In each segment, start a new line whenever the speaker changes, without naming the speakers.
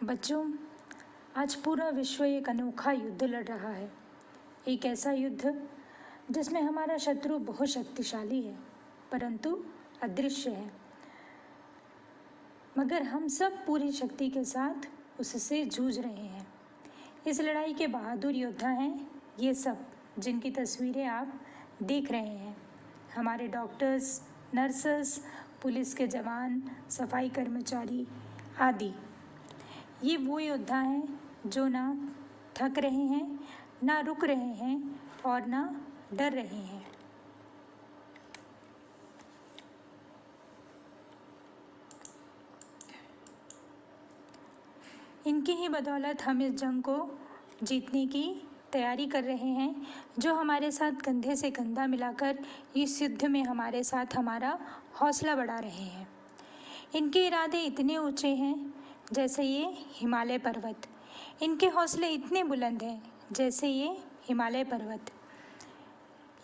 बच्चों, आज पूरा विश्व एक अनोखा युद्ध लड़ रहा है। एक ऐसा युद्ध जिसमें हमारा शत्रु बहुत शक्तिशाली है, परंतु अदृश्य है, मगर हम सब पूरी शक्ति के साथ उससे जूझ रहे हैं। इस लड़ाई के बहादुर योद्धा हैं ये सब, जिनकी तस्वीरें आप देख रहे हैं। हमारे डॉक्टर्स, नर्सेस, पुलिस के जवान, सफाई कर्मचारी आदि। ये वो योद्धा हैं जो ना थक रहे हैं, ना रुक रहे हैं और ना डर रहे हैं। इनकी ही बदौलत हम इस जंग को जीतने की तैयारी कर रहे हैं, जो हमारे साथ कंधे से कंधा मिलाकर इस युद्ध में हमारे साथ हमारा हौसला बढ़ा रहे हैं। इनके इरादे इतने ऊंचे हैं जैसे ये हिमालय पर्वत। इनके हौसले इतने बुलंद हैं जैसे ये हिमालय पर्वत।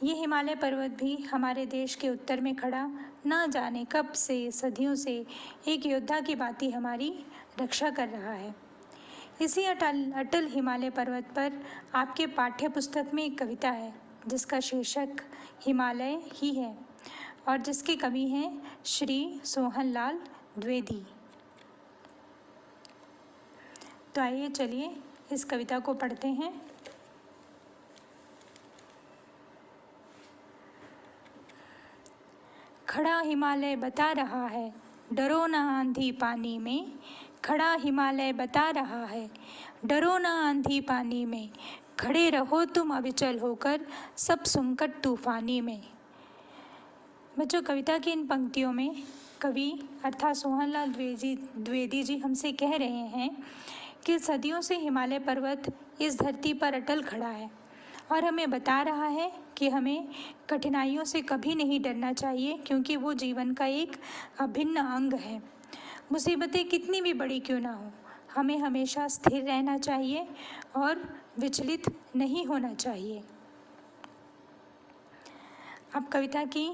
ये हिमालय पर्वत भी हमारे देश के उत्तर में खड़ा न जाने कब से, सदियों से एक योद्धा की भांति हमारी रक्षा कर रहा है। इसी अटल हिमालय पर्वत पर आपके पाठ्य पुस्तक में एक कविता है जिसका शीर्षक हिमालय ही है और जिसके कवि हैं श्री सोहनलाल द्विवेदी। तो आइए चलिए इस कविता को पढ़ते हैं। खड़ा हिमालय बता रहा है, डरो ना आंधी पानी में। खड़ा हिमालय बता रहा है, डरो ना आंधी पानी में। खड़े रहो तुम अविचल होकर सब संकट तूफानी में। बच्चों, कविता की इन पंक्तियों में कवि अर्थात सोहनलाल द्विवेदी जी हमसे कह रहे हैं कि सदियों से हिमालय पर्वत इस धरती पर अटल खड़ा है और हमें बता रहा है कि हमें कठिनाइयों से कभी नहीं डरना चाहिए, क्योंकि वो जीवन का एक अभिन्न अंग है। मुसीबतें कितनी भी बड़ी क्यों ना हो, हमें हमेशा स्थिर रहना चाहिए और विचलित नहीं होना चाहिए। अब कविता की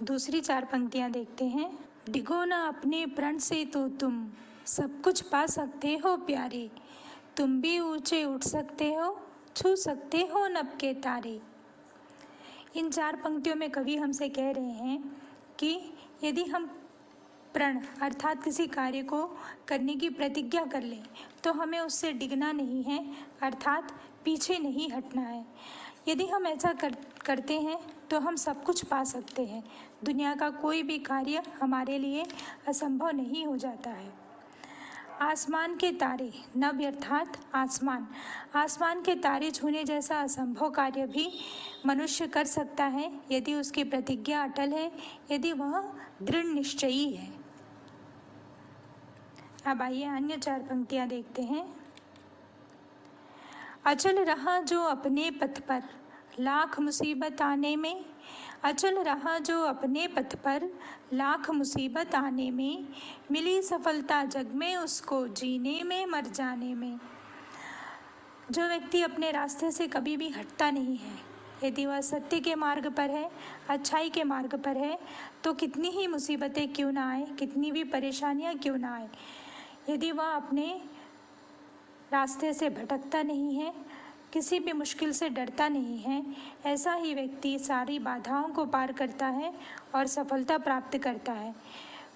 दूसरी 4 पंक्तियां देखते हैं। डिगो ना अपने प्रण से तो तुम सब कुछ पा सकते हो प्यारे। तुम भी ऊंचे उठ सकते हो, छू सकते हो नभ के तारे। इन 4 पंक्तियों में कवि हमसे कह रहे हैं कि यदि हम प्रण अर्थात किसी कार्य को करने की प्रतिज्ञा कर लें तो हमें उससे डिगना नहीं है, अर्थात पीछे नहीं हटना है। यदि हम ऐसा करते हैं तो हम सब कुछ पा सकते हैं। दुनिया का कोई भी कार्य हमारे लिए असंभव नहीं हो जाता है। आसमान के तारे, नभ अर्थात आसमान के तारे छूने जैसा असंभव कार्य भी मनुष्य कर सकता है यदि उसकी प्रतिज्ञा अटल है, यदि वह दृढ़ निश्चयी है। अब आइए अन्य 4 पंक्तियां देखते हैं। अचल रहा जो अपने पथ पर लाख मुसीबत आने में। अचल रहा जो अपने पथ पर लाख मुसीबत आने में। मिली सफलता जग में उसको जीने में मर जाने में। जो व्यक्ति अपने रास्ते से कभी भी हटता नहीं है, यदि वह सत्य के मार्ग पर है, अच्छाई के मार्ग पर है, तो कितनी ही मुसीबतें क्यों ना आए, कितनी भी परेशानियां क्यों ना आए, यदि वह अपने रास्ते से भटकता नहीं है, किसी भी मुश्किल से डरता नहीं है, ऐसा ही व्यक्ति सारी बाधाओं को पार करता है और सफलता प्राप्त करता है।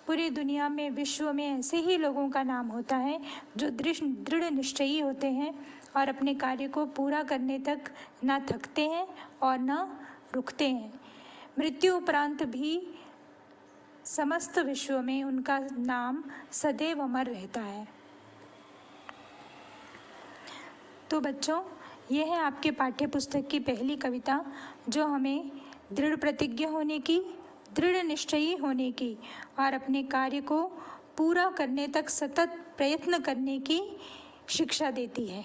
पूरी दुनिया में, विश्व में ऐसे ही लोगों का नाम होता है जो दृढ़ निश्चयी होते हैं और अपने कार्य को पूरा करने तक ना थकते हैं और ना रुकते हैं। मृत्यु उपरांत भी समस्त विश्व में उनका नाम सदैव अमर रहता है। तो बच्चों, यह है आपके पाठ्य पुस्तक की पहली कविता, जो हमें दृढ़ प्रतिज्ञ होने की, दृढ़ निश्चयी होने की और अपने कार्य को पूरा करने तक सतत प्रयत्न करने की शिक्षा देती है।